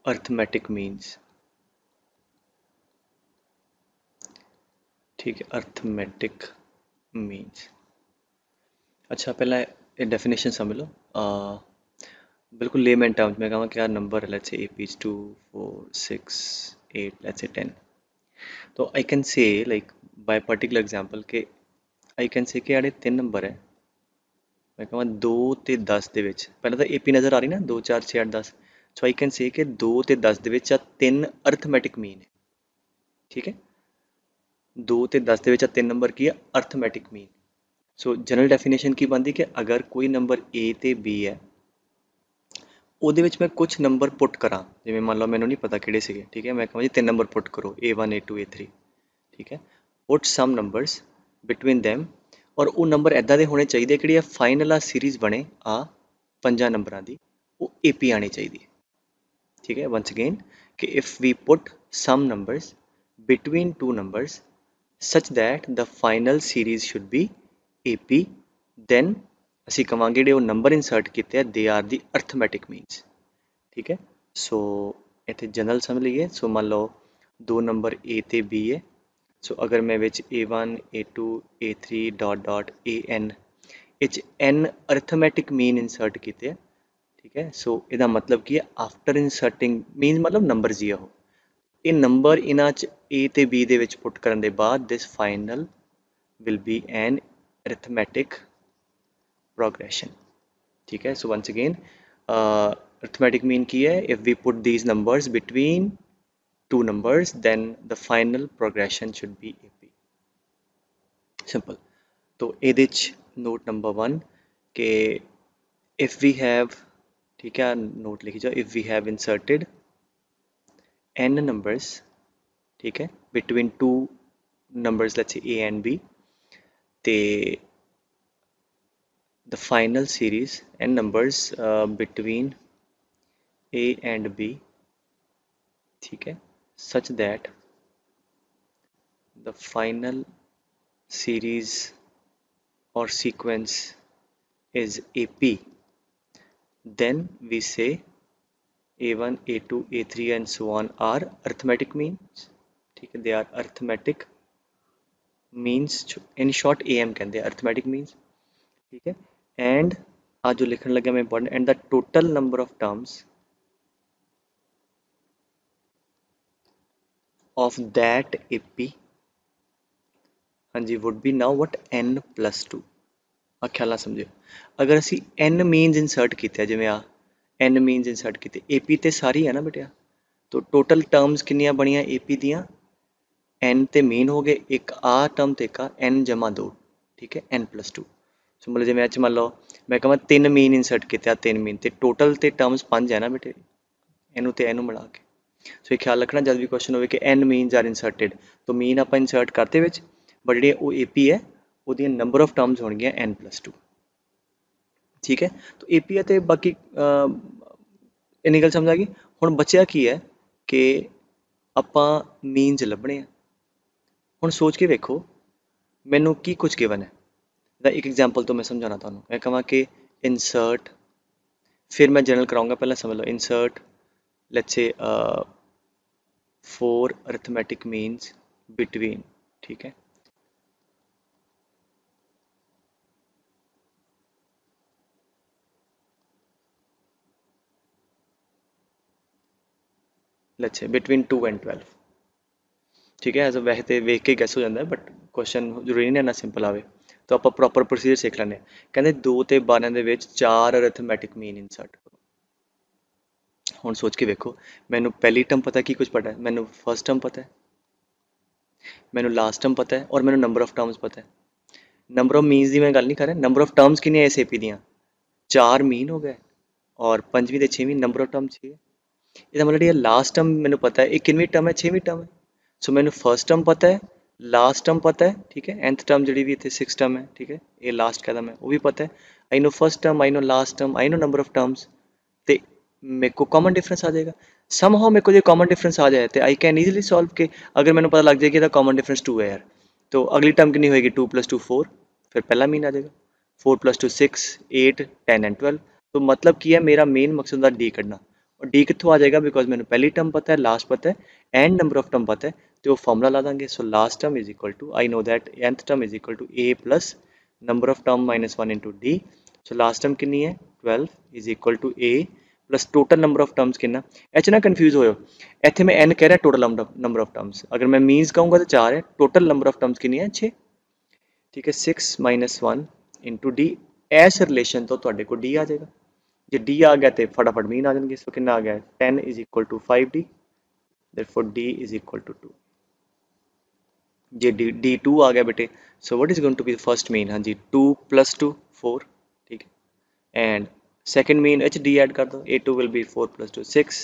Arithmetic means, ठीक है, arithmetic means. अच्छा पहला ये डेफिनेशन समझ लो। बिल्कुल लेमैन टर्म्स में कहूँ क्या नंबर है, let's say A P 2 4 6 8 let's say 10। तो I can say like by particular example के आई कैन से कि यार 3 नंबर है। मैं कहूँगा 2 ਤੇ 10 ਦੇ ਵਿੱਚ ਪਹਿਲਾਂ ਤਾਂ ਏਪੀ ਨਜ਼ਰ ਆ ਰਹੀ ਨਾ 2 4 6 8 10। ਸੋ ਆਈ ਕੈਨ ਸੇ ਕਿ 2 ਤੇ 10 ਦੇ ਵਿੱਚ ਆ 3 ਅਰਥਮੈਟਿਕ ਮੀਨ ਹੈ। ਠੀਕ ਹੈ, 2 ਤੇ 10 ਦੇ ਵਿੱਚ ਆ 3 ਨੰਬਰ ਕੀ ਹੈ, ਅਰਥਮੈਟਿਕ ਮੀਨ। ਸੋ ਜਨਰਲ ਡੈਫੀਨੇਸ਼ਨ ਕੀ ਬਣਦੀ ਕਿ ਅਗਰ ਕੋਈ ਨੰਬਰ A ਤੇ B ਹੈ, ਉਹਦੇ ਵਿੱਚ ਮੈਂ ਕੁਝ ਨੰਬਰ ਪੁੱਟ ਕਰਾਂ, ਜਿਵੇਂ ਮੰਨ ਲਓ ਮੈਨੂੰ ਨਹੀਂ ਪਤਾ ਕਿਹੜੇ ਸੀਗੇ, ਠੀਕ ਹੈ, ਮੈਂ ਕਹਾਂ ਜੀ 3 ਨੰਬਰ ਪੁੱਟ ਕਰੋ A1 A2 A3, ਠੀਕ ਹੈ, ਪੁੱਟ ਸਮ ਨੰਬਰਸ ਬਿਟਵੀਨ them, ਔਰ ਉਹ ਨੰਬਰ ਇੱਦਾਂ ਦੇ ਹੋਣੇ ਚਾਹੀਦੇ ਕਿਹੜੀ ਆ ਫਾਈਨਲ ਆ ਸੀਰੀਜ਼ ਬਣੇ ਆ 5 ਨੰਬਰਾਂ ਦੀ, ਉਹ AP ਆਣੀ ਚਾਹੀਦੀ ਹੈ। ठीक है, once again कि if we put some numbers between two numbers such that the final series should be AP, then ਅਸੀਂ ਕਵਾਂਗੇ ਜਿਹੜੇ ਉਹ ਨੰਬਰ ਇਨਸਰਟ ਕੀਤੇ ਆ they are the arithmetic means. ਠੀਕ ਹੈ, ਸੋ ਇੱਥੇ ਜਨਰਲ ਸਮਝ ਲਈਏ। ਸੋ ਮੰਨ ਲਓ ਦੋ ਨੰਬਰ A ਤੇ B ਹੈ। ਸੋ ਅਗਰ ਮੈਂ ਵਿੱਚ A1 A2 A3 dot AN ਵਿੱਚ N ਅਰਥਮੈਟਿਕ ਮੀਨ ਇਨਸਰਟ ਕੀਤੇ ਆ। ठीक है, सो ਇਹਦਾ ਮਤਲਬ ਕੀ ਹੈ ਆਫਟਰ ਇਨਸਰਟਿੰਗ ਮੀਨਸ ਮਤਲਬ ਨੰਬਰਸ ਹੀ ਆ ਉਹ, ਇਹ ਨੰਬਰ ਇਹਨਾਂ 'ਚ A ਤੇ B ਦੇ ਵਿੱਚ ਪੁੱਟ ਕਰਨ ਦੇ ਬਾਅਦ this final will be an arithmetic progression। ठीक है, so once again arithmetic mean ਕੀ ਹੈ, if we put these numbers between two numbers then the final progression should be AP, simple। तो ਇਹਦੇ 'ਚ note number 1 कि if we have, ठीक है, note लिखी जाओ, if we have inserted n numbers, ठीक है, between two numbers let's say A and B, ते the final series n numbers between A and B, ठीक है, such that the final series or sequence is AP, then we say A1 A2 A3 and so on are arithmetic means। ठीक है, they are arithmetic means, in short AM कहते हैं arithmetic means। ठीक है, and आज जो लिखने लगे मैं important, and the total number of terms of that AP, हाँ जी, would be now what n plus 2। ਆ ਖਿਆਲ ਨਾਲ ਸਮਝਿਓ, ਅਗਰ ਅਸੀਂ n means insert ਕੀਤੇ ਆ, ਜਿਵੇਂ ਆ n means insert ਕੀਤੇ, AP ਤੇ ਸਾਰੀ ਹੈ ਨਾ ਬੇਟਿਆ, तो टोटल टर्म्स कितनियां बनिया AP दियां, n ਤੇ mean हो गए, एक आ टर्म ਤੇ का n जमा 2, ठीक है, n plus 2। सो मतलब जिवें मान लो मैं कहां 3 मीन इंसर्ट किया, 3 मीन ते टोटल ते टर्म्स 5 है ना बेटे, इनू ते इनू मिला के। सो ये ख्याल रखना जब भी क्वेश्चन हो कि n मीनस आर इंसर्टेड, तो मीन आप इंसर्ट करते विच, बट जिहड़ी वो AP है ਉਹਦੀਆਂ नंबर ऑफ टर्म्स होणगीਆਂ n plus 2। ठीक है, तो AP है तो बाकी इन्नी गल समझ आ गई। हुण बचिया की है कि ਆਪਾਂ ਮੀਨਸ ਲੱਭਣੇ ਆ। ਹੁਣ ਸੋਚ ਕੇ ਵੇਖੋ ਮੈਨੂੰ ਕੀ ਕੁਝ ਗਿਵਨ ਹੈ, ਦਾ ਇੱਕ ਐਗਜ਼ਾਮਪਲ ਤੋਂ ਮੈਂ ਸਮਝਾਉਣਾ ਤੁਹਾਨੂੰ। ਮੈਂ ਕਹਾਂ ਕਿ ਇਨਸਰਟ, ਫਿਰ ਮੈਂ ਜਨਰਲ ਕਰਾਉਂਗਾ, ਪਹਿਲਾਂ ਸਮਝ ਲਓ insert let's say 4 arithmetic means between, ठीक है, लेट्स से बिटवीन 2 and 12। ठीक है, एज वैसे तो वेख के गैस हो जाता है, बट क्वेश्चन जरूरी नहीं इन्ना सिंपल आवे, तो आप प्रॉपर प्रोसीजर सीख लें। कहते 2 ते 12 ਦੇ ਵਿੱਚ 4 अरिथमेटिक मीन इंसर्ट करो। ਹੁਣ सोच के वेखो मैनू पहली टर्म पता की कुछ पता है, मैनू फर्स्ट टर्म पता है, मैनू लास्ट टर्म पता है, और मैनू नंबर ऑफ टर्म्स पता है। नंबर ऑफ मीनस की मैं गल नहीं कर रहा, नंबर ऑफ टर्म्स कितनी है इस AP दियां, 4 मीन हो गए, और 5वीं ते 6वीं नंबर ऑफ टर्म 6 है। ਇਹਦਾ मतलब ये लास्ट टर्म मैंने पता है, ये कितनी टर्म है, 6वीं टर्म है। सो मैंने फर्स्ट टर्म पता है, लास्ट टर्म पता है, ठीक है, nth टर्म जी भी इतने 6 टर्म है, ठीक है, ये लास्ट कहता मैं वो भी पता है। I know first term, I know last term, I know number of terms, तो मेरे को कॉमन डिफरेंस आ जाएगा। समहाउ मेरे को जो कॉमन डिफरेंस आ जाए तो आई कैन ईजिली सॉल्व के, अगर मैंने पता लग जाए कि कॉमन डिफरेंस 2 है यार, तो अगली टर्म कितनी होएगी, 2 + 2 4, फिर पहला मीन आ जाएगा, 4 + 2 6 8 10 and 12। तो मतलब की है मेरा मेन मकसद डी कढ़ना। और डी कितों आ जाएगा, बिकॉज मैंने पहली टर्म पता है, लास्ट पता है, एंड नंबर ऑफ टर्म पता है, तो वो फॉर्मूला ला देंगे। So last term is equal to, I know that nth term is equal to a plus number of term minus 1 into D. So last term कितनी है 12 is equal to a plus total number of terms कितना। ऐसे ना confuse होयो, ਇੱਥੇ मैं n कह रहा टोटल नंबर ऑफ टर्म्स, अगर मैं मीन्स कहूँगा तो 4 है, टोटल नंबर ऑफ टर्म्स कितनी है 6। ठीक है 6 माइनस 1 इंटू डी, इस रिलेशन तो ਤੁਹਾਡੇ को डी आ जाएगा। ਜੇ डी आ गया तो फटाफट मीन आ जाएंगे। सो कितना आ गया 10 is equal to 5d, therefore d is equal to 2। जे d2 आ गया बेटे, so what is going to be first mean, हाँ जी 2 प्लस 2 4। ठीक है एंड सेकंड मीन एच डी ऐड कर दो, a2 will be 4 plus 2 6,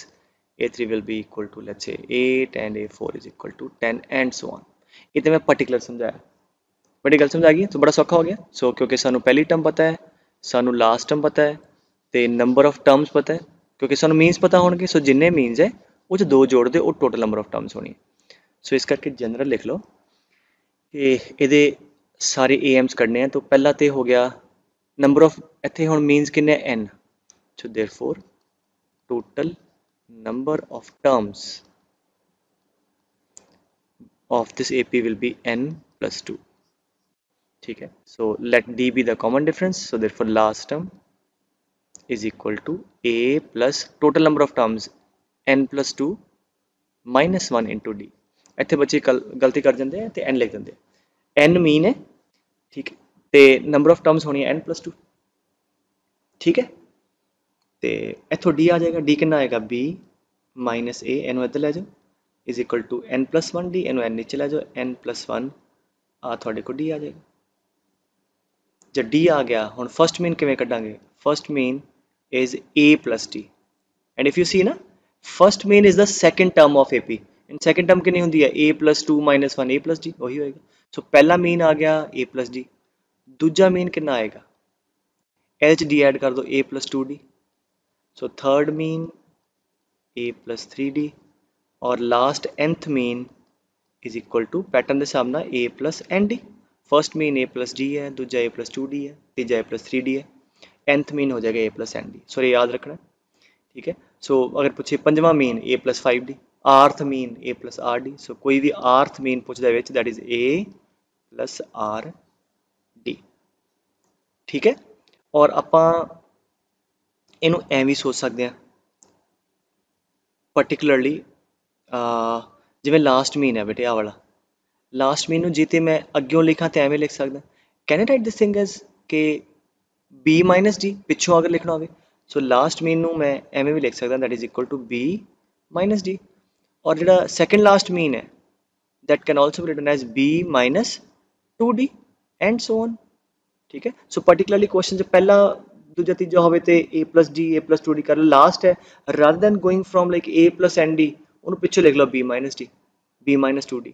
a3 will be equal to let's say 8 and a4 is equal to 10 and so on. ये तो मैं पर्टिकुलर समझाया, बड़ी गल समझ आ गई तो बड़ा सौखा हो गया। सो क्योंकि सानू पहली टर्म पता है, सानू लास्ट टर्म पता है, तो नंबर ऑफ टर्म्स पता है, क्योंकि सानू मीनस पता होंगे। सो जिन्ने मीनस है वो जो दो जोड़ दे वो टोटल नंबर ऑफ टर्म्स होनी है। सो इस करके जनरल लिख लो कि ये सारे ए एम्स कढ़ने हैं। तो पहला तो हो गया नंबर ऑफ, इतने हुण मीनस किन्ने n, so therefore total number of terms of this AP will be n plus 2। ठीक है so let d be the common difference, so therefore last term is equal to a plus total number of terms n plus 2 minus 1 into d। ਇੱਥੇ ਬੱਚੇ ਗਲਤੀ ਕਰ ਜਾਂਦੇ ਆ ਤੇ n ਲਿਖ ਦਿੰਦੇ ਆ, n ਮੀਨ ਹੈ ਠੀਕ ਹੈ ਤੇ ਨੰਬਰ ਆਫ ਟਰਮਸ ਹੋਣੀ ਹੈ n plus 2। ਠੀਕ ਹੈ ਤੇ ਇੱਥੋਂ d ਆ ਜਾਏਗਾ, d ਕਿੰਨਾ ਆਏਗਾ b minus a, ਇਹਨੂੰ ਇੱਧਰ ਲੈ ਜਾਓ is equal to n plus 1 d, ਇਹਨੂੰ n ਨੀਚੇ ਲੈ ਜਾਓ n plus 1 ਆ ਤੁਹਾਡੇ ਕੋਲ d ਆ ਜਾਏਗਾ। जब d आ गया ਹੁਣ फर्स्ट मीन किवें कढांगे, first mean is a plus d, and if you see ना first mean is the second term of AP, and second term कितनी होती है a plus 2 minus 1 a plus d, वही होएगा। so पहला मीन आ गया a plus d, दूजा mean कितना आएगा h d ऐड कर दो a plus 2d, so third mean a plus 3d, और last nth mean is equal to pattern के हिसाब नाल a plus nd। First mean a plus d है, दूजा a plus 2d है, तीजा a plus 3d है, nth मीन हो जाएगा a plus nd। सो ये याद रखना ठीक है। सो अगर पूछे पंजवा मीन a plus 5d, आर्थ मीन a plus rd, सो कोई भी आर्थ मीन पूछता है that is a plus rd। ठीक है और ਆਪਾਂ ਇਹਨੂੰ ਐਵੇਂ ਵੀ ਸੋਚ ਸਕਦੇ ਹਾਂ particularly ਜਿਵੇਂ ਲਾਸਟ ਮੀਨ ਹੈ ਬੇਟੇ ਆ ਵਾਲਾ, ਲਾਸਟ ਮੀਨ ਨੂੰ ਜੇ ਤੇ ਮੈਂ ਅੱਗਿਓਂ ਲਿਖਾਂ ਤੇ ਐਵੇਂ ਲਿਖ ਸਕਦਾ, can I right this thing as ਕਿ b ਮਾਈਨਸ d ਪਿੱਛੋਂ ਅਗਰ ਲਿਖਣਾ ਹੋਵੇ, ਸੋ ਲਾਸਟ ਮੀਨ ਨੂੰ ਮੈਂ ਐਵੇਂ ਵੀ ਲਿਖ ਸਕਦਾ that is equal to b minus d, ਔਰ ਜਿਹੜਾ ਸੈਕੰਡ ਲਾਸਟ ਮੀਨ ਹੈ that can also be written as b minus 2d and so on। ठीक है सो particularly question जो पहला दूजा तीजा होवे ते a plus d a plus 2d कर लो, लास्ट है rather than going from like a plus nd उन्होंने पिछे लिख लो b minus d b minus 2d।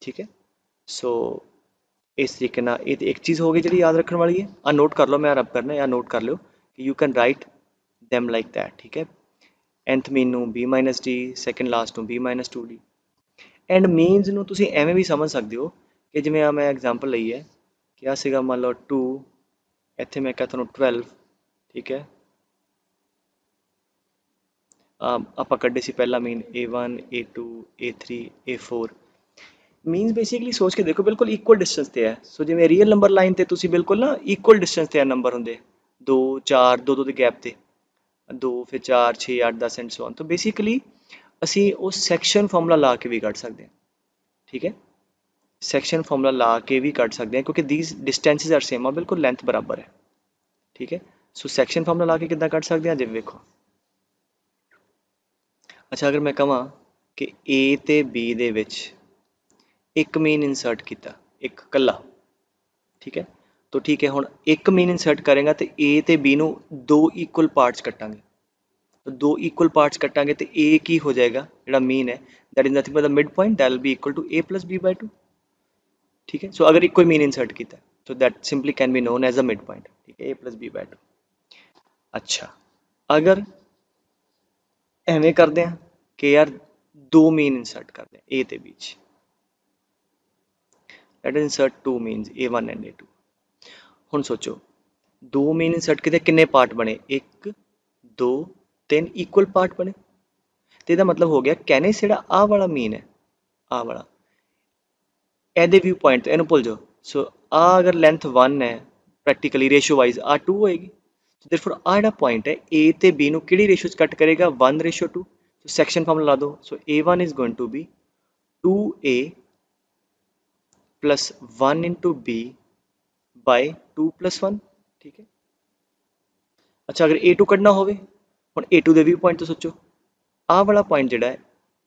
ठीक है सो इस तरीके ना ये एक चीज़ हो गई जी याद रखने वाली है, आ नोट कर लो, मैं रब करना या नोट कर लो कि you can write them like that. ठीक है nth मीन नू b minus d, second last नू b minus 2d, एंड मीनस ਨੂੰ ਤੁਸੀਂ ਐਵੇਂ ਵੀ ਸਮਝ ਸਕਦੇ ਹੋ ਕਿ ਜਿਵੇਂ ਆ ਮੈਂ ਐਗਜ਼ਾਮਪਲ ਲਈ ਹੈ ਕਿ ਆ ਸੀਗਾ ਮੰਨ ਲਓ 2, ਇੱਥੇ ਮੈਂ ਕਹਾਂ ਤੁਹਾਨੂੰ 12। ਠੀਕ ਹੈ ਆਪਾਂ ਕੱਢੇ ਸੀ ਪਹਿਲਾ ਮੀਨ a1 a2 a3 a4, means basically ਸੋਚ ਕੇ ਦੇਖੋ ਬਿਲਕੁਲ ਇਕੁਅਲ ਡਿਸਟੈਂਸ ਤੇ ਹੈ। ਸੋ ਜਿਵੇਂ ਰੀਅਲ ਨੰਬਰ ਲਾਈਨ ਤੇ ਤੁਸੀਂ ਬਿਲਕੁਲ ਨਾ ਇਕੁਅਲ ਡਿਸਟੈਂਸ ਤੇ ਆ ਨੰਬਰ ਹੁੰਦੇ 2 4 2 2 ਦੇ ਗੈਪ ਤੇ 2 ਫਿਰ 4 6 8 10 ਐਂਡ ਸੋ ਔਨ। ਤਾਂ ਬੇਸਿਕਲੀ ਅਸੀਂ ਉਹ ਸੈਕਸ਼ਨ ਫਾਰਮੂਲਾ ਲਾ ਕੇ ਵੀ ਕੱਢ ਸਕਦੇ ਹਾਂ। ठीक है सैक्शन फॉर्मूला ला के भी कट सकते हैं क्योंकि दीज डिस्टेंसेस आर सेम, बिल्कुल लेंथ बराबर है। ठीक है सो सैक्शन फॉर्मूला ला के कितना कट सकते हैं जिवें देखो। अच्छा अगर मैं कहां कि ए ते बी दे विच एक मीन इंसर्ट किया एक कला, ठीक है तो ठीक है हुण एक मीन इंसर्ट करेंगे तो ए ते बी नू दो इक्वल पार्ट्स कटांगे, तो दो इक्वल पार्ट्स कटांगे तो ए की हो जाएगा जो मीन है that is nothing but the mid point that will be equal to a plus b by 2। ठीक है सो अगर एक कोई मीन इंसर्ट किया तो that simply can be known as a mid point. ठीक है a प्लस b बाय 2। अच्छा अगर एवें करते हैं कि यार दो मीन इंसर्ट करते हैं a ते बीच, let us insert two means a1 and a2। हुण सोचो दो मीन इंसर्ट किए किन्ने पार्ट बने 1 2 3 ਇਕੁਅਲ ਪਾਰਟ ਬਣੇ। ਤੇ ਇਹਦਾ ਮਤਲਬ ਹੋ ਗਿਆ ਕੈਨਿਸ ਜਿਹੜਾ ਆਹ ਵਾਲਾ ਮੀਨ ਹੈ, ਆਹ ਵਾਲਾ, ਇਹਦੇ ਵਿਊ ਪੁਆਇੰਟ ਤੋਂ ਇਹਨੂੰ ਭੁੱਲ ਜਾਓ। ਸੋ ਆ ਅਗਰ ਲੈਂਥ 1 ਹੈ ਪ੍ਰੈਕਟੀਕਲੀ ਰੇਸ਼ੋ ਵਾਈਜ਼ ਆ 2 ਹੋਏਗੀ। ਦੇਰਫੋਰ ਆ ਜਿਹੜਾ ਪੁਆਇੰਟ ਹੈ A ਤੇ B ਨੂੰ ਕਿਹੜੀ ਰੇਸ਼ੋ 'ਚ ਕੱਟ ਕਰੇਗਾ, 1:2। ਸੋ ਸੈਕਸ਼ਨ ਫਾਰਮੂਲਾ ਲਾ ਦਿਓ। So A1 is going to be 2A plus 1 into B by 2 plus 1। ਠੀਕ ਹੈ। ਅੱਛਾ ਅਗਰ A2 ਕੱਢਣਾ ਹੋਵੇ, ਹੁਣ A2 ਦੇ ਵੀ ਪੁਆਇੰਟ ਤੋਂ ਸੋਚੋ, ਆਹ ਵਾਲਾ ਪੁਆਇੰਟ ਜਿਹੜਾ ਹੈ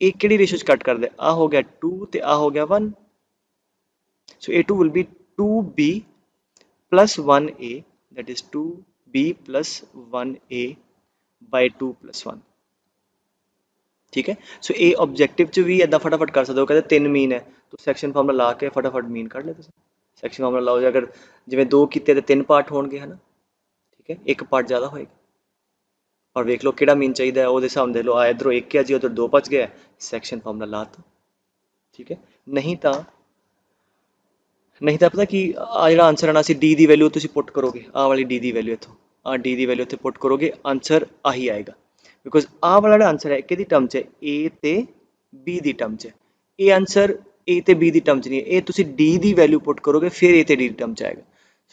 ਇਹ ਕਿਹੜੀ ਰੇਸ਼ੋ 'ਚ ਕੱਟ ਕਰਦਾ, ਆ ਹੋ ਗਿਆ 2 ਤੇ ਆ ਹੋ ਗਿਆ 1। ਸੋ A2 will be 2B plus 1A, that is 2B plus 1A by 2 plus 1। ਠੀਕ ਹੈ। ਸੋ ਇਹ ਆਬਜੈਕਟਿਵ 'ਚ ਵੀ ਇੱਦਾਂ ਫਟਾਫਟ ਕਰ ਸਕਦੇ ਹੋ, ਕਹਿੰਦੇ 3 ਮੀਨ ਹੈ ਤੁਸੀਂ ਸੈਕਸ਼ਨ ਫਾਰਮੂਲਾ ਲਾ ਕੇ ਫਟਾਫਟ ਮੀਨ ਕੱਢ ਲਿਆ ਤੁਸੀਂ। ਸੈਕਸ਼ਨ ਫਾਰਮੂਲਾ ਲਾਓ, ਜੇ ਅਗਰ ਜਿਵੇਂ 2 ਕੀਤੇ ਤੇ 3 ਪਾਰਟ ਹੋਣਗੇ, ਹੈ ਨਾ। ਠੀਕ ਹੈ, ਇੱਕ ਪਾਰਟ ਜ਼ਿਆਦਾ ਹੋਏਗਾ। ਔਰ ਵੇਖ ਲਓ ਕਿਹੜਾ ਮੀਨ ਚਾਹੀਦਾ ਹੈ, ਉਹਦੇ ਹਿਸਾਬ ਨਾਲ ਦੇਖ ਲਓ। ਆ ਇੱਧਰੋਂ 1 ਹੈ ਜੀ, ਉਧਰ 2 ਬਚ ਗਿਆ, ਸੈਕਸ਼ਨ ਫਾਰਮੂਲਾ ਲਾ ਤਾ। ਠੀਕ ਹੈ। ਨਹੀਂ ਤਾਂ ਪਤਾ ਕੀ, ਆ ਜਿਹੜਾ ਆਂਸਰ ਆਣਾ ਸੀ ਡੀ ਦੀ ਵੈਲਿਊ ਤੁਸੀਂ ਪੁੱਟ ਕਰੋਗੇ, ਆਹ ਵਾਲੀ ਡੀ ਦੀ ਵੈਲਿਊ ਇੱਥੋਂ, ਆਹ ਡੀ ਦੀ ਵੈਲਿਊ ਇੱਥੇ ਪੁੱਟ ਕਰੋਗੇ, ਆਂਸਰ ਆਹੀ ਆਏਗਾ। ਬਿਕੋਜ਼ ਆਹ ਵਾਲਾ ਜਿਹੜਾ ਆਂਸਰ ਹੈ ਕਿਹਦੀ ਟਰਮ 'ਚ ਹੈ, ਏ ਤੇ ਬੀ ਦੀ ਟਰਮ 'ਚ ਹੈ। ਇਹ ਆਂਸਰ ਏ ਤੇ ਬੀ ਦੀ ਟਰਮ 'ਚ ਨਹੀਂ ਹੈ, ਇਹ ਤੁਸੀਂ ਡੀ ਦੀ ਵੈਲਿਊ ਪੁੱਟ ਕਰੋਗੇ ਫਿਰ ਏ ਤੇ ਡੀ ਦੀ ਟਰਮ 'ਚ ਆਏਗਾ।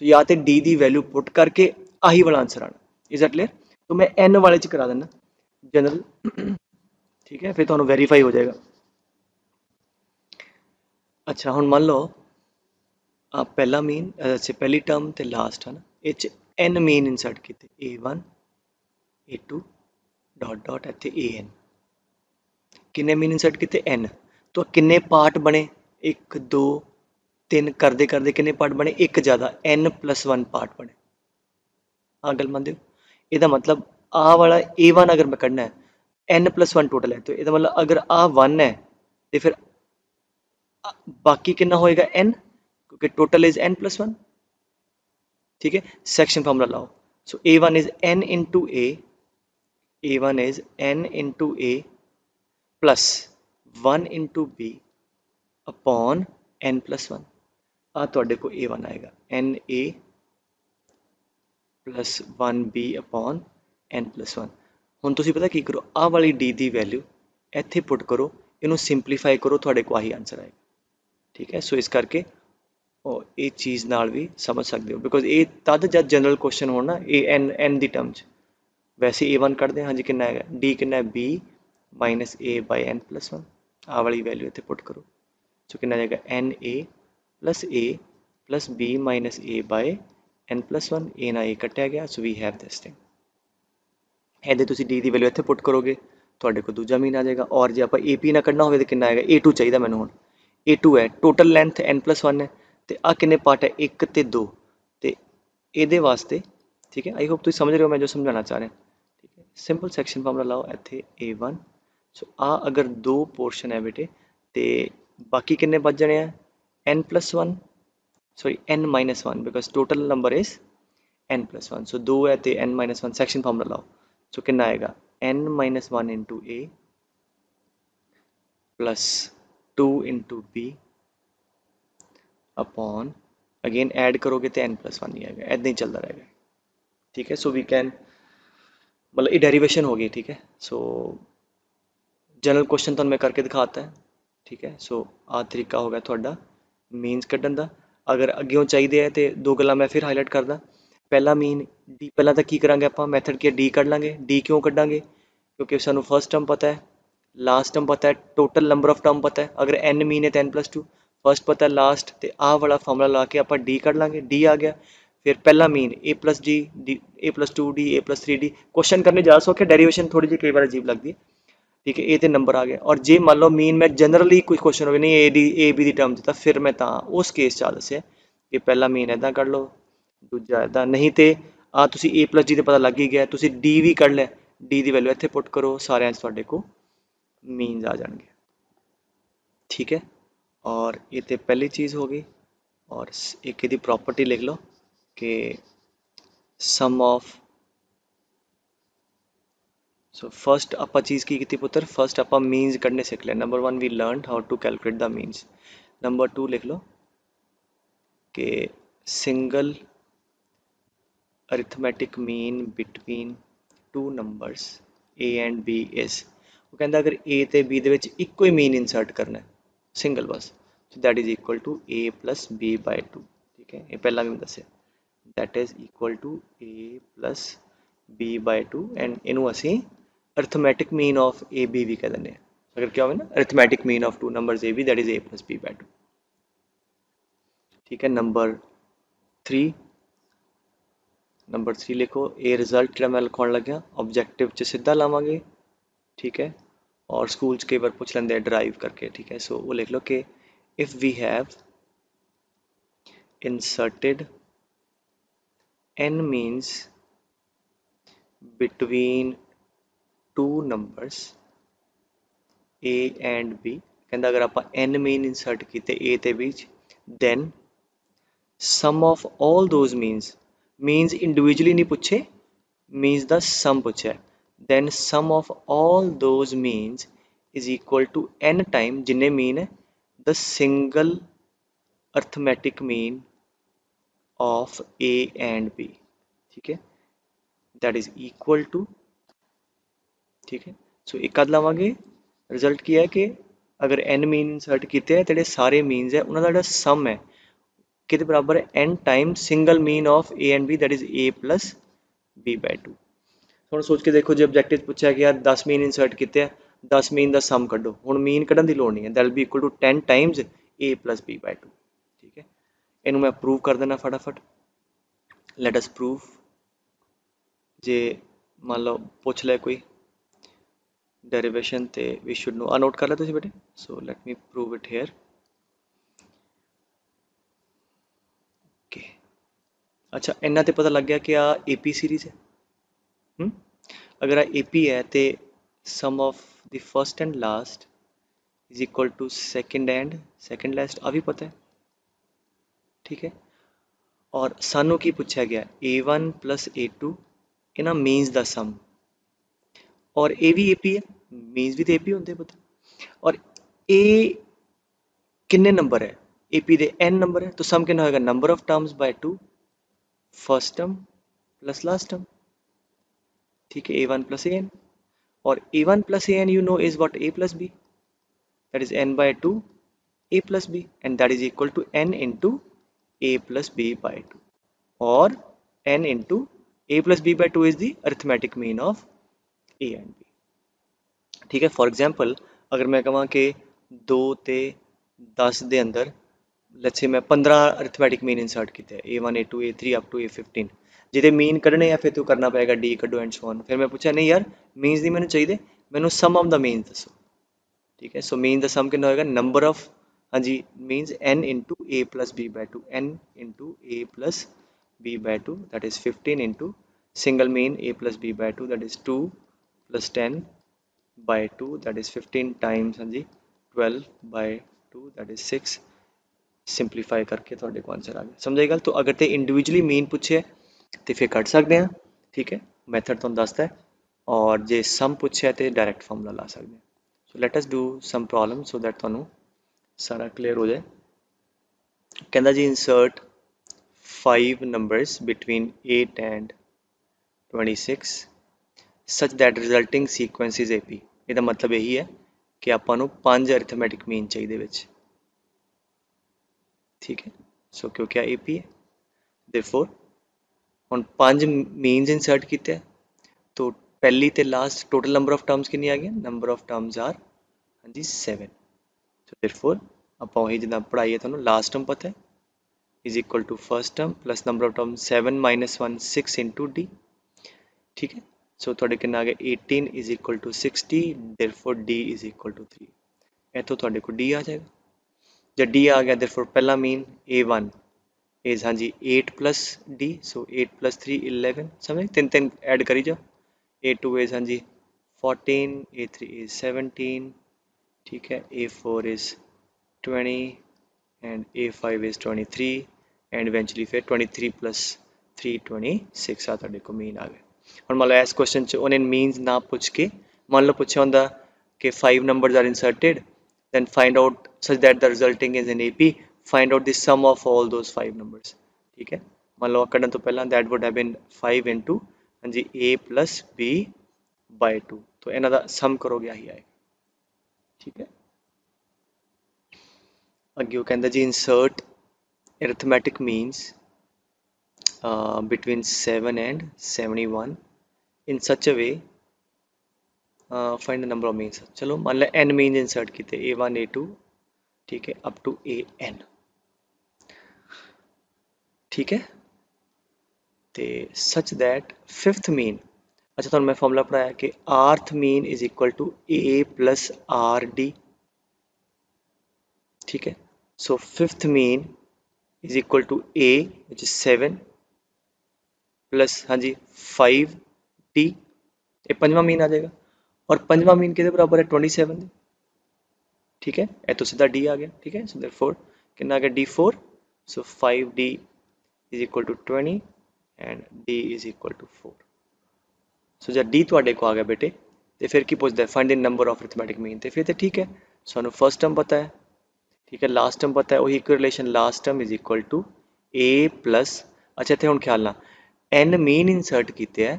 ਸੋ ਜਾਂ ਤੇ ਡੀ ਦੀ ਵੈਲਿਊ ਪੁੱਟ ਕਰਕੇ ਆਹੀ ਵਾਲਾ ਆਂਸਰ ਆਣਾ। Is that clear? तो मैं एन वाले च करा देना जनरल। ठीक है, फिर ਤੁਹਾਨੂੰ ਵੈਰੀਫਾਈ ਹੋ ਜਾਏਗਾ। ਅੱਛਾ ਹੁਣ ਮੰਨ ਲਓ ਆ ਪਹਿਲਾ ਮੀਨ, ਅੱਛਾ ਪਹਿਲੀ ਟਰਮ ਤੇ ਲਾਸਟ ਹੈ ਨਾ, ਇਹ ਚ n ਮੀਨ ਇਨਸਰਟ ਕੀਤੇ, a1 a2 ਡਾਟ ਡਾਟ ਇੱਥੇ an। ਕਿੰਨੇ ਮੀਨ ਇਨਸਰਟ ਕੀਤੇ, n। ਤਾਂ ਕਿੰਨੇ ਪਾਰਟ ਬਣੇ, 1 2 3 ਕਰਦੇ ਕਰਦੇ ਕਿੰਨੇ ਪਾਰਟ ਬਣੇ, ਇੱਕ ਜ਼ਿਆਦਾ, n+1 ਪਾਰਟ ਬਣੇ। ਆ ਗੱਲ ਮੰਨਦੇ ਹੋ? ਇਹਦਾ ਮਤਲਬ ਆ ਵਾਲਾ a1 ਅਗਰ ਮੈਂ ਕੱਢਣਾ ਹੈ n+1 ਟੋਟਲ ਹੈ, ਤਾਂ ਇਹਦਾ ਮਤਲਬ ਅਗਰ ਆ 1 ਹੈ ਤੇ ਫਿਰ बाकी कितना होएगा n, क्योंकि टोटल इज n+1। ठीक है, सेक्शन फॉर्मूला लाओ। सो a1 is n into a1 is n into a plus 1 into b upon n+1। आ तुहाडे को a1 आएगा n a plus 1b upon n+1। ਹੁਣ ਤੁਸੀਂ ਪਤਾ ਕੀ ਕਰੋ, ਆਹ ਵਾਲੀ d ਦੀ ਵੈਲਿਊ ਇੱਥੇ ਪੁੱਟ ਕਰੋ, ਇਹਨੂੰ ਸਿੰਪਲੀਫਾਈ ਕਰੋ, ਤੁਹਾਡੇ ਕੋਲ ਆਹੀ ਆਂਸਰ ਆਏਗਾ। ठीक है, सो इस करके और ये चीज़ नाल भी समझ सकते हो, बिकॉज ये तद जब जनरल क्वेश्चन हो ना ए एन दी टर्म च। वैसे a1 कढ़ते हैं, हाँ जी कितना है d कितना है b minus a by n+1। आ वाली वैल्यू इतने पुट करो, सो कितना जाएगा a plus b minus a by n+1। ए ना a कट्टिया गया, so we have this thing. ਇਹਦੇ ਤੁਸੀਂ d ਦੀ ਵੈਲਿਊ ਇੱਥੇ ਪੁੱਟ ਕਰੋਗੇ, ਤੁਹਾਡੇ ਕੋਲ ਦੂਜਾ ਮੀਨ ਆ ਜਾਏਗਾ। ਔਰ ਜੇ ਆਪਾਂ ap ਨਾ ਕੱਢਣਾ ਹੋਵੇ ਤਾਂ ਕਿੰਨਾ ਆਏਗਾ, a2 ਚਾਹੀਦਾ ਮੈਨੂੰ ਹੁਣ। a2 है, टोटल लेंथ n+1 है, तो आ किन्ने पार्ट है, 1 ते 2। तो ये वास्ते ठीक है, आई होप तुम समझ रहे हो मैं जो समझाना चाह रहा। ठीक है, सिंपल सैक्शन फार्मूला लाओ इत्थे a1। सो आ अगर 2 पोर्शन है बेटे, तो बाकी किन्ने बच जाने हैं, n+1, sorry n-1, because total number is n+1। सो 2 है तो n-1, सैक्शन फार्मूला लाओ। सो कितना आएगा n-1 into a plus 2 into B upon, again add करोगे तो n+1 ही आएगा, ऐदा ही चलता रहेगा। ठीक है, सो वी कैन, मतलब ये डेरिवेशन हो गई। ठीक है, सो जनरल क्वेश्चन तो मैं करके दिखाता है। ठीक है, सो आ तरीका हो गया थोड़ा मीनस कढ़न का। अगर अग्यों चाहिए है तो दो गल्लां मैं फिर हाईलाइट करदा। पहला मीन डी, पहला तो की करांगे आपां, मैथड की डी कढ़ लांगे। डी क्यों कढ़ांगे, क्योंकि सानू फर्स्ट टर्म पता है, लास्ट टर्म पता है, टोटल नंबर ऑफ टर्म पता है। अगर n मीन है तो n+2, फर्स्ट पता है, लास्ट, तो आ वाला फार्मूला ला के आप डी कढ़ लांगे। डी आ गया, फिर पहला mean a+d D a+2d a+3d। Question करने ज़्यादा सौखे, डेरिवेशन थोड़ी जी कई बार अजीब लगती है। ठीक है, ए तो नंबर आ गया। और जे मान लो मीन मैं जनरली कोई क्वेश्चन हो नहीं ए बी की टर्म च, फिर मैं उस केस च दसिया कि पहला मीन इदा कढ़ लो, दूजा इदा। नहीं तो आ तुसी a+d तो पता लग ही गया, तुसी डी भी कढ़ लिया, डी की वैल्यू इत्थे पुट करो, सारे तुहाडे को मीनस आ जाएंगे। ठीक है, और ये तो पहली चीज़ हो गई। और एक यदि प्रॉपर्टी लिख लो कि सम ऑफ, सो फर्स्ट आप चीज़ की पुत्र, फर्स्ट आप मीनस कढ़ने सीख लिया। Number 1 we learn how to calculate the means. Number 2 लिख लो कि single arithmetic mean between two numbers A and B is वो कहता अगर A ਤੇ B ਦੇ ਵਿੱਚ ਇੱਕੋ ਹੀ mean insert ਕਰਨਾ है single बस so that is equal to A plus B by 2 ठीक है ये पहला भी मैं दस्या that is equal to A plus B by 2 and ਇਹਨੂੰ ਅਸੀਂ arithmetic mean of AB भी कह ਦਿੰਦੇ हैं अगर क्या होगा ना arithmetic mean of two numbers AB that is A plus B by 2 ठीक है नंबर 3 लिखो ए रिजल्ट ਜਿਹੜਾ मैं लिखाउण लग्या ऑब्जेक्टिव च सीधा लावांगे ठीक है और स्कूल च कई बार पूछ लेंदे ड्राइव करके ठीक है सो वो लिख लो कि if we have inserted n means between two numbers a and b कहंदा अगर आप n mean insert कीते a ते b then sum of all those means individually नहीं पूछे means the sum पूछा है then sum of all those means is equal to n time जिन्ने mean है the single arithmetic mean of a and b ठीक है that is equal to ठीक है सो एक कद लावांगे रिजल्ट की है कि अगर n मीन इंसर्ट किए हैं तो सारे मीनस है उन्होंने जो सम है कि बराबर है n time single mean of A and B that is a plus b by 2 ਹੁਣ सोच के देखो जो ऑब्जेक्टिव पूछा कि यार 10 मीन इंसर्ट किए हैं 10 मीन का सम कड्डो हुण मीन कढ़न की लोड़ नहीं है that will be equal to 10 times a plus b by 2 ठीक है इनू मैं प्रूव कर देना फटाफट लेट अस प्रूव जे मान लो पूछ ले कोई derivation ते we should know नोट कर लो तुसी बेटे so let me prove it here okay अच्छा इन्ना ते पता लग गया कि आ AP सीरीज है अगर आ AP है ते sum of the first and last is equal to second last आ भी पता है ठीक है और सानू की पूछा गया A1 plus A2 इना means दा sum और A भी AP है मीन्स भी तो AP होंगे पता और A किन्ने नंबर है AP दे n नंबर है तो सम कितना होगा number of terms by 2 first term plus last term ठीक है A1 प्लस AN और A1 plus AN you know is what A plus B that is n by 2 A plus B and that is equal to n into A plus B by 2 और n into A plus B by 2 is the arithmetic mean of A and B ठीक है for example अगर मैं कਹਾਂ कि 2 ते 10 ਦੇ ਅੰਦਰ let's ਸੇ ਮੈਂ 15 ਅਰਿਥਮੈਟਿਕ ਮੀਨ ਇਨਸਰਟ ਕੀਤਾ A1 A2 A3 up to A15 ਜਿਹਦੇ ਮੀਨ ਕੱਢਣੇ ਆ ਫਿਰ ਤੂੰ ਕਰਨਾ ਪਏਗਾ D ਕੱਢੋ ਐਂਡ ਸੋ ਔਨ ਫਿਰ ਮੈਂ ਪੁੱਛਿਆ ਨਹੀਂ ਯਾਰ ਮੀਨਸ ਨਹੀਂ ਮੈਨੂੰ ਚਾਹੀਦੇ ਮੈਨੂੰ ਸਮ ਆਫ ਦਾ ਮੀਨਸ ਦੱਸੋ ਠੀਕ ਹੈ ਸੋ ਮੀਨ ਦਾ ਸਮ ਕਿੰਨਾ ਹੋਏਗਾ ਨੰਬਰ ਆਫ ਹਾਂਜੀ means n into A plus B by 2 n into A plus B by 2 that is 15 into single mean A plus B by 2 that is 2 plus 10 by 2 that is 15 times हाँ जी 12 by 2 that is 6 simplify करके थोड़े को answer आ गया समझे गल तो अगर तो इंडिविजुअली मीन पूछे तो फिर कट सकते हैं ठीक है मैथड तो दसता है और जे सम पूछे तो डायरैक्ट फॉर्मूला ला सकते हैं so let us do some problem so that थानू सारा क्लीयर हो जाए कहता जी insert 5 numbers between 8 and 26 such that resulting sequence is AP ਇਹਦਾ ਮਤਲਬ ਇਹੀ ਹੈ ਕਿ ਆਪਾਂ ਨੂੰ 5 ਅਰਿਥਮੈਟਿਕ ਮੀਨ ਚਾਹੀਦੇ ਵਿੱਚ ਠੀਕ ਹੈ ਸੋ ਕਿਉਂਕਿ ਆ AP ਹੈ देयरफॉर ਹੁਣ 5 ਮੀਨਸ ਇਨਸਰਟ ਕੀਤੇ तो पहली ਤੇ last total number of terms कितनी आ गई नंबर ऑफ टर्म्स आर हाँ जी 7 सो देयरफॉर ਆਪਾਂ ਉਹੀ ਜਿੱਦਾਂ ਪੜ੍ਹਾਈ ਹੈ ਤੁਹਾਨੂੰ ਲਾਸਟ ਟਰਮ ਪਤਾ ਹੈ is equal to first term plus number of terms 7 minus 1 6 into D ठीक है सो थोड़े कितना आ गया 18 is equal to 60 therefore D is equal to 3 ਇਹ ਤੋਂ ਤੁਹਾਡੇ को D आ जाएगा जब D आ गया therefore पहला मीन A1 is हाँ जी 8 plus D so 8 plus 3 11 समझ तीन तीन ऐड करी जाओ A2 is हाँ जी 14 A3 is 17 ठीक है A4 is 20 and A5 is 23 and eventually फिर 23 plus 3 26 आ ਤੁਹਾਡੇ को मीन आ गया और मान लो इस क्वेश्चन च उन्हें मीन्स ना पूछ के मान लो पूछा होंदा कि 5 numbers are inserted then find out such that the resulting is in AP find out the sum of all those 5 numbers ठीक है मान लो कढ़न तो पहला that would have been 5 into हाँ जी A plus B बाय 2, तो इन्हां दा सम करोगे आही आएगा। ठीक है, अगे वो कहता जी insert arithmetic means between 7 and 71 in such a way, find the number of means। चलो मान लिया n मीन इंसर्ट किए a1 a2, ठीक है, अप टू an। ठीक है, तो सच दैट फिफ्थ मीन, अच्छा तुहानू मैं फॉर्मूला पढ़ाया कि आर्थ mean is equal to a plus R D. ठीक है, so fifth mean is equal to a which is 7 plus हाँ जी 5d, ये पंजवा मीन आ जाएगा। और पंजवा मीन किहदे बराबर है 27 दे। ठीक है, ए तो सीधा d आ गया। ठीक है, सो देयरफॉर कितना आ गया d4, so 5d is equal to 20 and d is equal to 4। So जब d तुहाडे को आ गया बेटे, तो फिर की पूछता है find the number of arithmetic mean, तो फिर तो ठीक है, सानू फर्स्ट टर्म पता है। ठीक है, लास्ट टर्म पता है, वही equal relation last term is equal to a plus, अच्छा इतने हुण ख्याल ना n मीन इंसर्ट किए है,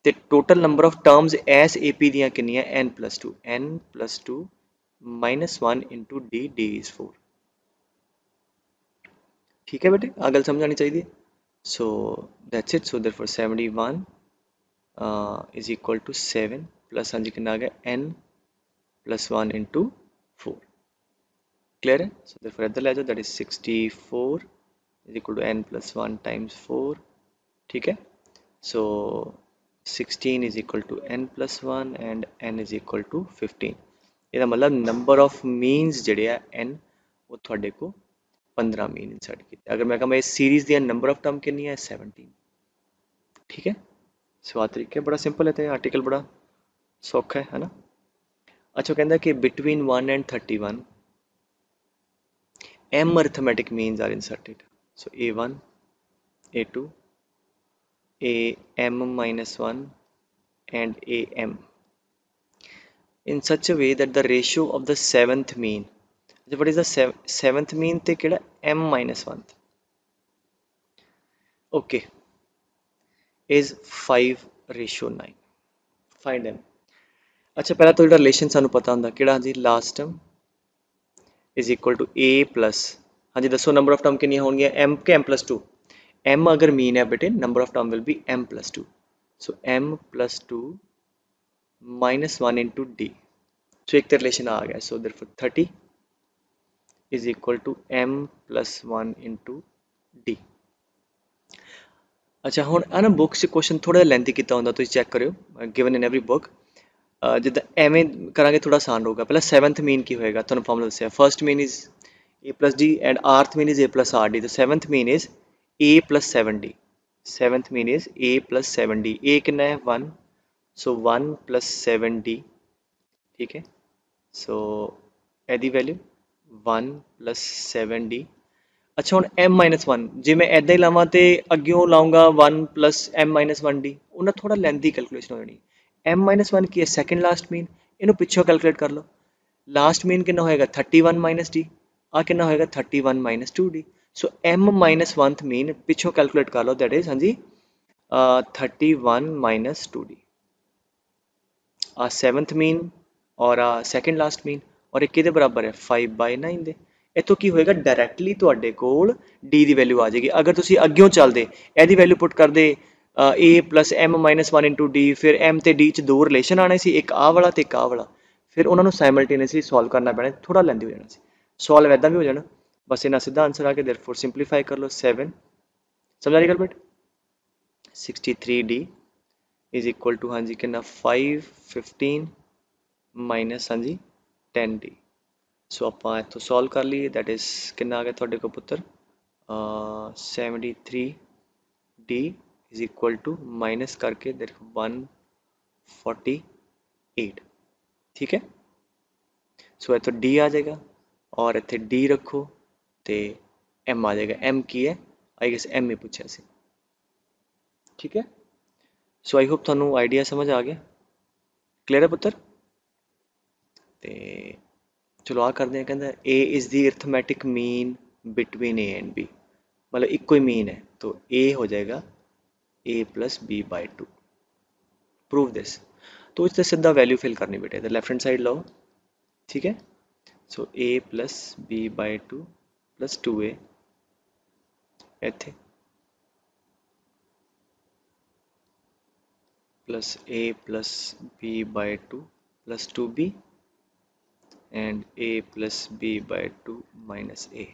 तो total number of terms S A P दियाँ कितनी n+2 -1 इंटू डी इज 4। ठीक है बेटे, आ गल समझ आनी चाहिए। So that's it, so therefore 71 is equal to 7 plus हाँ जी कितना आ गया n+1 इंटू 4। क्लियर है, सो देयरफॉर इधर ले जाओ, that is 64 is equal to n+1 times 4। ठीक है, so 16 is equal to n+1 and n is equal to 15। ਇਹਦਾ मतलब नंबर ऑफ मीनस ਜਿਹੜੇ ਆ n ਉਹ ਤੁਹਾਡੇ को 15 मीन इंसर्ट किए। अगर मैं कहा इस series the number of term कितनी है 17। ठीक है, सो तरीका बड़ा सिंपल है, तो आर्टिकल बड़ा सौखा है ना। अच्छा कहता है कि between 1 and 31 m arithmetic means are inserted. So a1 a2 am-1 and am in such a way that the ratio of the seventh mean, what is the seventh mean ਤੇ ਕਿਹੜਾ m-1 okay is 5:9। find m। अच्छा पहला तो ਜਿਹੜਾ relation ਸਾਨੂੰ ਪਤਾ ਹੁੰਦਾ ਕਿਹੜਾ ਜੀ last term is equal to a plus, हाँ जी दसो नंबर ऑफ टर्म कितनी होंगी m के m+2। m अगर मीन है बेटे number of term will be m+2, so m+2 -1 into D. So एक तो रिलेशन आ गया, so therefore 30 is equal to m+1 into D. अच्छा हुण आ ना बुक से क्वेश्चन थोड़ा लेंथी किया होंगे, तुम चैक करो गिवन इन एवरी बुक। जिदा एवें करांगे थोड़ा आसान होगा। पहला सेवंथ मीन की होएगा, तुहानू फॉर्मूला दस्सिया first mean is a+d and rth mean is a+rd, तो seventh mean is a+7d। Seventh mean is a+7d। a कितना है 1, सो 1+7d। ठीक है, सो एदी वैल्यू 1+7d। अच्छा ਹੁਣ m-1 ਜੇ ਮੈਂ ਐਦਾਂ ਹੀ ਲਾਵਾਂ ਤੇ ਅੱਗਿਓਂ ਲਾਉਂਗਾ 1 + m-1d, ਉਹਨਾਂ ਥੋੜਾ ਲੈਂਦੀ ਕੈਲਕੂਲੇਸ਼ਨ ਹੋ ਜਾਣੀ। m-1 ਕੀ ਹੈ ਸੈਕੰਡ ਲਾਸਟ ਮੀਨ, ਇਹਨੂੰ ਪਿੱਛੋਂ ਕੈਲਕੂਲੇਟ ਕਰ ਲਓ। ਲਾਸਟ ਮੀਨ ਕਿੰਨਾ ਹੋਏਗਾ 31 - d, ਆ ਕਿੰਨਾ ਹੋਏਗਾ 31 - 2d। ਸੋ m-1th ਮੀਨ ਪਿੱਛੋਂ ਕੈਲਕੂਲੇਟ ਕਰ ਲਓ, ਦੈਟ ਇਜ਼ ਹਾਂਜੀ 31 - 2d। ਆ ਸੈਵਨਥ ਮੀਨ और सैकेंड लास्ट मीन, और एक किहदे बराबर है 5/9 दे। इतों की होएगा डायरैक्टली तुहाडे कोल डी की वैल्यू आ जाएगी। अगर तुसीं अग्गों चलदे इहदी वैल्यू पुट करदे a + m-1 इंटू डी, फिर m ते d च दो रिलेशन आने सी, एक आ वाला ते एक आ वाला, फिर उन्होंने साइमल्टेनियसली सॉल्व करना पैना, थोड़ा लेंदी हो जाना सी। सॉल्व इदां भी हो जाना, बस इन्ना सीधा आंसर आ गया। देयरफॉर सिंपलीफाई कर लो 7, समझ आ रही गल बेट। 63d इज इक्वल टू हाँ जी कितना 515 माइनस हाँ जी 10d। सो आप इतों सॉल्व कर लीए, दैट इज कितना आ गया थोड़े को पुत्र 73d is equal to minus करके 148। ठीक है, सो इतों d आ जाएगा और इतने d रखो तो m आ जाएगा। m की है आई गेस m ही पूछा सी। ठीक है, सो आई होप थानू आइडिया समझ आ गया, क्लियर है पुत्र। तो चलो आ करते हैं, कहता ए is the arithmetic mean between A and B, मतलब इको ही मीन है, तो ए हो जाएगा a + b/2। Prove this. तो इससे सीधा वैल्यू फिल करनी बेटे, इधर लेफ्ट हैंड साइड लो, ठीक है। So a plus B by two plus 2a ਇੱਥੇ plus a plus b by 2 plus 2b and a plus b by 2 minus a,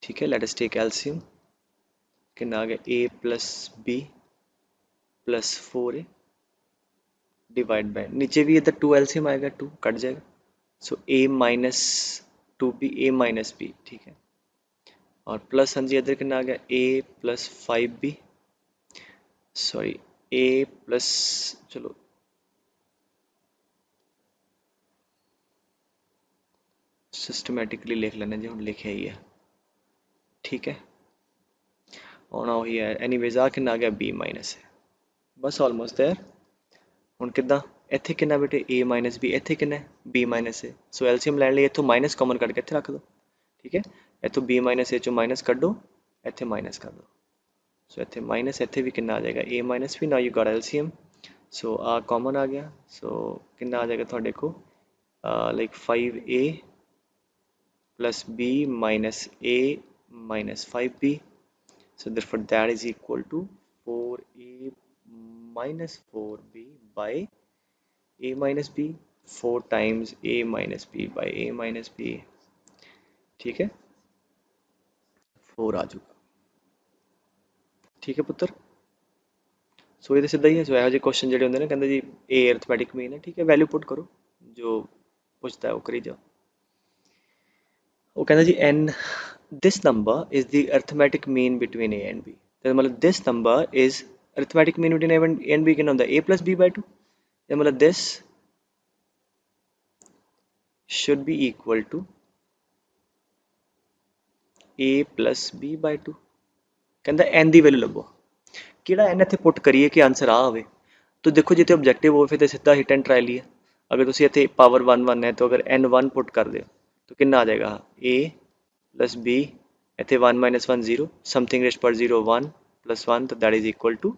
ठीक है। लेट अस टेक एलसीएम, कितना आ गया a plus b plus 4a divide by, नीचे भी इधर 2 LCM आएगा, 2 कट जाएगा, सो a minus 2b a minus b, ठीक है। और प्लस हाँ जी इधर कितना आ गया a plus 5b, sorry a plus, चलो सिस्टमैटिकली लिख लेने जो हम लिखे ही है, ठीक है। होना वही है एनीवेज, आ कितना आ गया b माइनस है, बस ऑलमोस्ट देयर। ਹੁਣ ਕਿੱਦਾਂ ਇੱਥੇ ਕਿੰਨਾ ਬੇਟੇ a ਮਾਈਨਸ b, ਇੱਥੇ ਕਿੰਨਾ b minus a, so LCM ਲੈਣ ਲਈ ਇੱਥੋਂ ਮਾਈਨਸ ਕਾਮਨ ਕੱਢ ਕੇ ਇੱਥੇ ਰੱਖ ਦਿਓ, ਠੀਕ ਹੈ। ਇੱਥੋਂ b ਮਾਈਨਸ a ਚੋਂ ਮਾਈਨਸ ਕੱਢੋ, ਇੱਥੇ ਮਾਈਨਸ ਕਰ ਦਿਓ, ਸੋ ਇੱਥੇ ਮਾਈਨਸ, ਇੱਥੇ ਵੀ ਕਿੰਨਾ ਆ ਜਾਏਗਾ a minus b, now you got LCM, so ਆ ਕਾਮਨ ਆ ਗਿਆ, ਸੋ ਕਿੰਨਾ ਆ ਜਾਏਗਾ ਤੁਹਾਡੇ ਕੋਲ like 5a plus b minus a minus 5b, so therefore that is equal to 4a minus 4b by a minus b, 4 times a minus b by a minus b, ठीक है, 4 आ जाएगा, ठीक है पुत्र। सो ये तो सीधा ही है, सो यह जो क्वेश्चन जो होंगे ना कहते जी ए अर्थमैटिक मीन है, ठीक है, वैल्यू पुट करो, जो पूछता है वो करी जाओ। वो कहता जी n this number is the arithmetic mean between a and b, तो मतलब this number is arithmetic mean between a and b कितना होता है a plus b by 2, तो मतलब this should be equal to a plus b by 2, कहता n ਦੀ value ਲੱਭੋ, ਕਿਹੜਾ n ਇੱਥੇ ਪੁੱਟ ਕਰੀਏ ਕਿ ਆਨਸਰ ਆ ਆਵੇ। तो देखो जितने ऑब्जेक्टिव हो फिर तो सीधा हिट एंड ट्राई लिया, अगर तुम इतने पावर 1 1 है तो अगर n1 पुट कर दो तो कितना आ जाएगा a प्लस b, इतने 1 माइनस 1 0, समथिंग रेस्ट पर 0 1 प्लस 1, तो that is equal to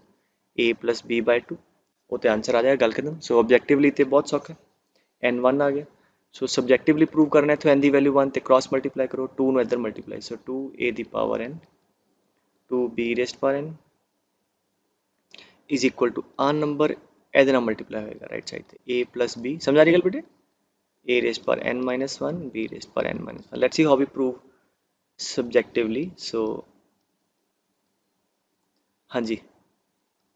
a plus b by 2, वो तो आंसर आ जाएगा गल खत्म। सो ऑब्जेक्टिवली तो बहुत सौखा है, n1 आ गया, सो सब्जेक्टिवली प्रूव करना है तो n की वैल्यू 1 तो क्रॉस मल्टीप्लाई करो, 2 ਨੂੰ ਇੱਧਰ मल्टीप्लाई, सो 2a ਦੀ पावर n 2b रेस्ट पर n इज इक्वल टू आ नंबर ਇਹਦੇ ਨਾਲ मल्टीप्लाई होएगा राइट साइड पे a प्लस b, समझ आ रही गल बेटे, a रेस्ट पर n माइनस 1 b रेस्ट पर n minus 1, let's see how we prove subjectively. So हाँ जी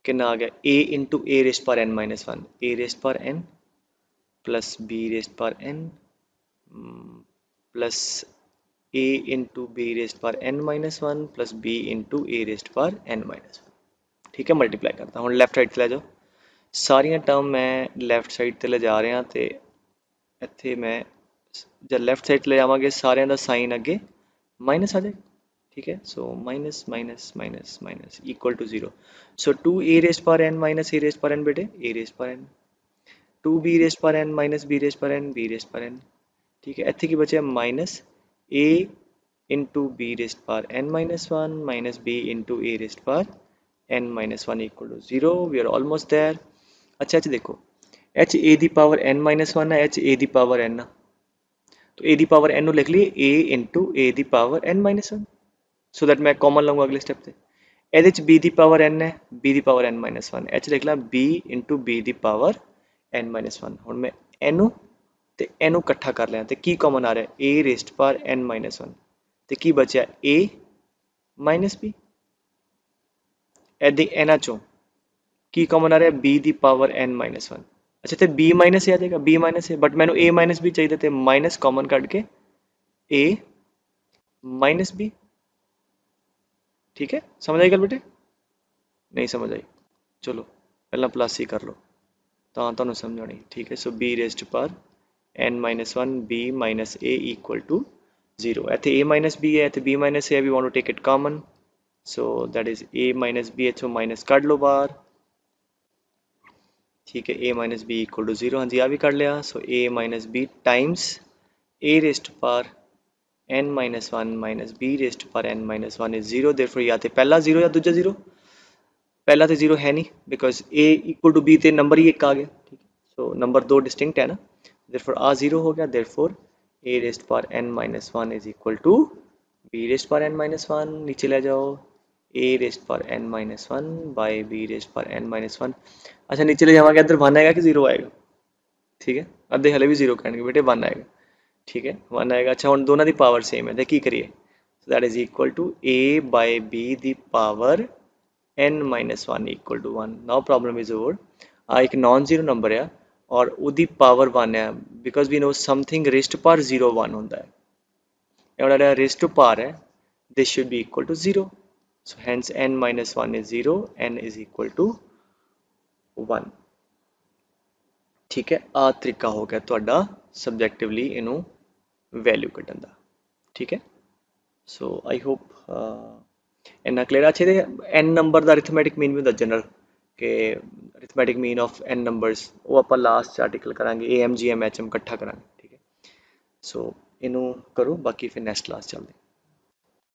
कितना आ गया a इंटू a रेस्ट पर n माइनस 1, a रेस्ट पर n प्लस b रेस्ट पर n plus a into b raised पर n minus 1 plus b into a raised पर n माइनस 1, ठीक है। मल्टीप्लाई करता हूँ लैफ्ट साइड ले जाओ, सारिया टर्म मैं लैफ्ट साइड ते ले जा रहा तो इत्थे मैं जब लैफ्ट साइड ले जावांगे सारिया का साइन अगे माइनस आ जाए, ठीक है। So minus minus minus minus equal to 0, so 2 a raised पर n माइनस a रेस्ट पर n बेटे a रेस्ट पर n, 2 b रेस्ट पर n माइनस b रेस्ट पर n b रेस्ट पर n, ठीक है। इत्थे की बचे minus a into B raised पर n minus 1 minus b into a raised पर n minus 1 equal to 0, we are almost there. अच्छा अच्छा देखो एच ए दी पावर n माइनस 1 है, एच ए दी पावर n, तो ए दी पावर n लिख लिए a इंटू ए दी power n minus 1, so that मैं कॉमन लूँगा अगले स्टेप से, ਇਹਦੇ ਚ b ਦੀ ਪਾਵਰ n है, b ਦੀ ਪਾਵਰ n माइनस 1, एच लिख ला b इंटू b ਦੀ पावर n माइनस 1, ਹੁਣ मैं ਇਹਨੂੰ ਤੇ ਇਹਨੂੰ ਇਕੱਠਾ ਕਰ ਲਿਆ ਤੇ ਕੀ ਕਾਮਨ ਆ ਰਿਹਾ a रेस्ट पर n माइनस 1 ਤੇ ਕੀ ਬਚਿਆ a माइनस b, ਇਹਦੇ ਇਹਨਾਂ ਚੋਂ की कॉमन आ रहा है b दी पावर n माइनस 1, अच्छा तो b माइनस आ जाएगा b माइनस है, बट मैंने a माइनस भी चाहिए थे, माइनस कॉमन कट के a माइनस b, ठीक है। समझ आई गल बेटे, नहीं समझ आई चलो पहला प्लस ही कर लो तो समझ आनी, ठीक है। सो b रेस्ट पर n minus 1 b minus a equal to 0, इतने a माइनस b है तो b minus a, we want to take it common, so that is a minus b, इथों माइनस कट लो बाहर, ठीक है। a minus B equal to 0, हाँ जी आ भी कर लिया, सो a minus B times a raised पर n minus 1 minus b raised पर n माइनस 1 इज 0, देयरफॉर या तो पहला 0 या दूजा 0, पहला तो जीरो है नहीं because A equal to B तो नंबर ही एक आ गया, ठीक है। सो नंबर दो डिस्टिंक्ट है ना, देयरफॉर आ जीरो हो गया, therefore A raised power N minus one is equal to B raised power N minus one, नीचे ले जाओ, A raised power N minus one by B raised power N minus one. अच्छा नीचे ले जावांगे इधर one आएगा कि जीरो आएगा, ठीक है, अद्धे हले भी जीरो कहने बेटे वन आएगा, ठीक है वन आएगा। अच्छा हम दोनों की पावर सेम है तो की करिए, so that is equal to A by B the power n minus one equal to one. Now problem is over. आ एक नॉन जीरो नंबर है और उदी पावर वन है, because we know something raised power zero one होता है, और raised to power है this should be equal to zero, so hence n minus one is zero, n is equal to one, ठीक है। आ तरीका हो गया ਤੁਹਾਡਾ ਸਬਜੈਕਟਿਵਲੀ ਇਹਨੂੰ ਵੈਲਿਊ ਕੱਢਣ ਦਾ, ਠੀਕ ਹੈ। ਸੋ ਆਈ ਹੋਪ ਇੰਨਾ ਕਲੀਅਰ। ਅੱਛਾ ਤੇ n ਨੰਬਰ ਦਾ ਅਰਿਥਮੈਟਿਕ ਮੀਨ ਵੀ ਹੁੰਦਾ ਜਨਰਲ, ਕਿ arithmetic mean of n numbers, ਉਹ ਆਪਾਂ ਲਾਸਟ ਆਰਟੀਕਲ ਕਰਾਂਗੇ, AMGM HM ਇਕੱਠਾ ਕਰਾਂਗੇ, ਠੀਕ ਹੈ। ਸੋ ਇਹਨੂੰ ਕਰੋ, ਬਾਕੀ ਫਿਰ ਨੈਕਸਟ ਕਲਾਸ ਚੱਲਦੇ।